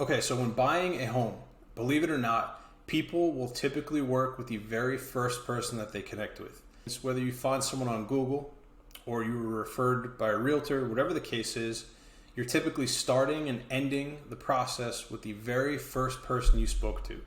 Okay, so when buying a home, believe it or not, people will typically work with the very first person that they connect with. It's whether you find someone on Google or you were referred by a realtor, whatever the case is, you're typically starting and ending the process with the very first person you spoke to.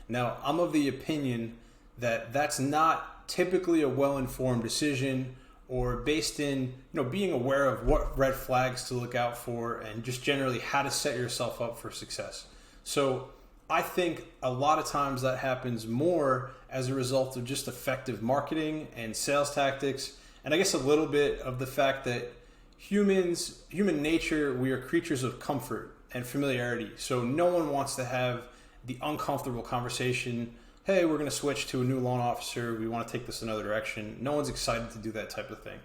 Now, I'm of the opinion that that's not typically a well-informed decision or based in being aware of what red flags to look out for and just generally how to set yourself up for success. So I think a lot of times that happens more as a result of just effective marketing and sales tactics, and I guess a little bit of the fact that human nature, we are creatures of comfort and familiarity. So no one wants to have the uncomfortable conversation, hey, we're going to switch to a new loan officer, we want to take this another direction. No one's excited to do that type of thing.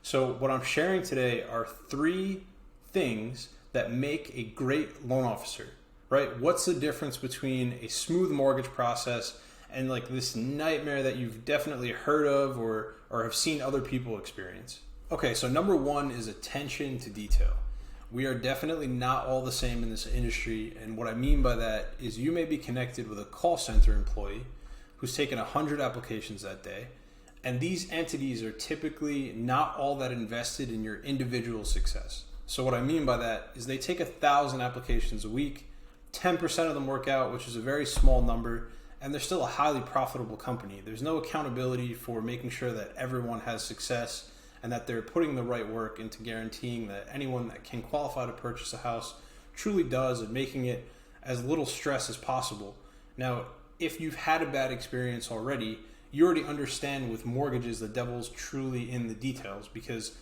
So what I'm sharing today are 3 things that make a great loan officer, right? What's the difference between a smooth mortgage process and like this nightmare that you've definitely heard of or have seen other people experience? Okay, so number 1 is attention to detail. We are definitely not all the same in this industry, and what I mean by that is you may be connected with a call center employee who's taken 100 applications that day, and these entities are typically not all that invested in your individual success. So what I mean by that is they take 1,000 applications a week, 10% of them work out, which is a very small number, and they're still a highly profitable company. There's no accountability for making sure that everyone has success and that they're putting the right work into guaranteeing that anyone that can qualify to purchase a house truly does, and making it as little stress as possible. Now, if you've had a bad experience already, you already understand with mortgages the devil's truly in the details, because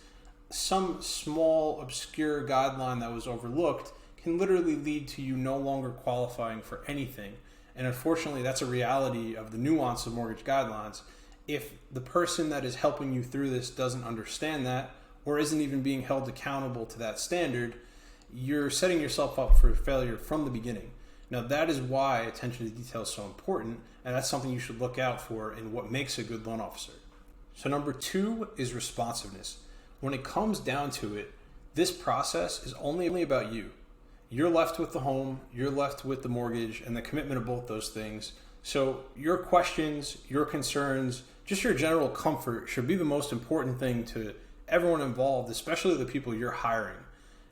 some small obscure guideline that was overlooked can literally lead to you no longer qualifying for anything. And unfortunately, that's a reality of the nuance of mortgage guidelines. If the person that is helping you through this doesn't understand that or isn't even being held accountable to that standard, you're setting yourself up for failure from the beginning. Now, that is why attention to detail is so important, and that's something you should look out for in what makes a good loan officer. So number 2 is responsiveness. When it comes down to it, this process is only about you. You're left with the home, you're left with the mortgage, and the commitment of both those things. So your questions, your concerns, just your general comfort should be the most important thing to everyone involved, especially the people you're hiring.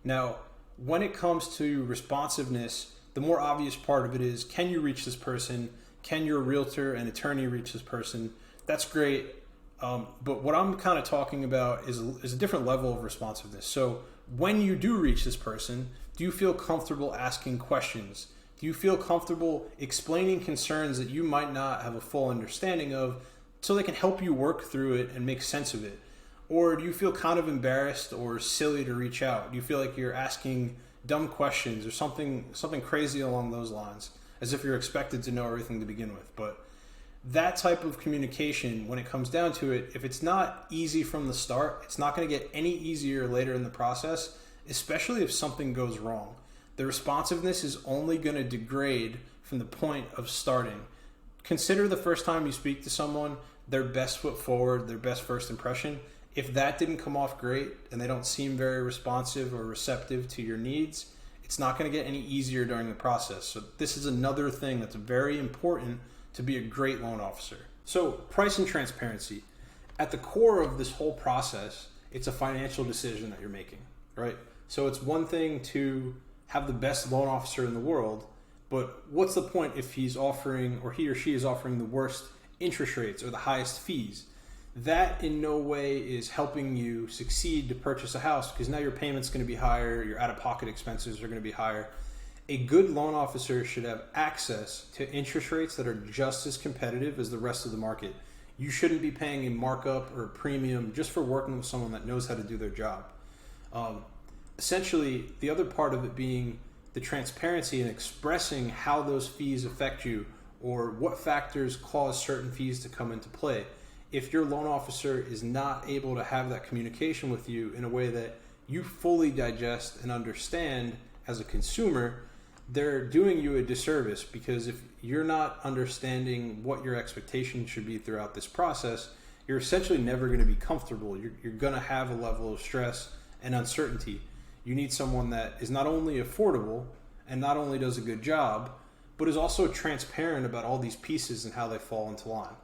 Now, when it comes to responsiveness, the more obvious part of it is, can you reach this person? Can your realtor and attorney reach this person? That's great. But what I'm kind of talking about is a different level of responsiveness. So when you do reach this person, do you feel comfortable asking questions? Do you feel comfortable explaining concerns that you might not have a full understanding of so they can help you work through it and make sense of it? Or do you feel kind of embarrassed or silly to reach out? Do you feel like you're asking dumb questions or something crazy along those lines, as if you're expected to know everything to begin with? But that type of communication, when it comes down to it, if it's not easy from the start, it's not going to get any easier later in the process, especially if something goes wrong. The responsiveness is only going to degrade from the point of starting. Consider the first time you speak to someone, their best foot forward, their best first impression. If that didn't come off great and they don't seem very responsive or receptive to your needs, it's not going to get any easier during the process. So this is another thing that's very important to be a great loan officer. So price and transparency. At the core of this whole process, it's a financial decision that you're making, right? So it's one thing to have the best loan officer in the world, but what's the point if he's offering, or he or she is offering, the worst interest rates or the highest fees? That in no way is helping you succeed to purchase a house, because now your payment's going to be higher, your out-of-pocket expenses are going to be higher. A good loan officer should have access to interest rates that are just as competitive as the rest of the market. You shouldn't be paying a markup or a premium just for working with someone that knows how to do their job. Essentially, the other part of it being the transparency and expressing how those fees affect you or what factors cause certain fees to come into play. If your loan officer is not able to have that communication with you in a way that you fully digest and understand as a consumer, they're doing you a disservice, because if you're not understanding what your expectations should be throughout this process, you're essentially never going to be comfortable. You're going to have a level of stress and uncertainty. You need someone that is not only affordable and not only does a good job, but is also transparent about all these pieces and how they fall into line.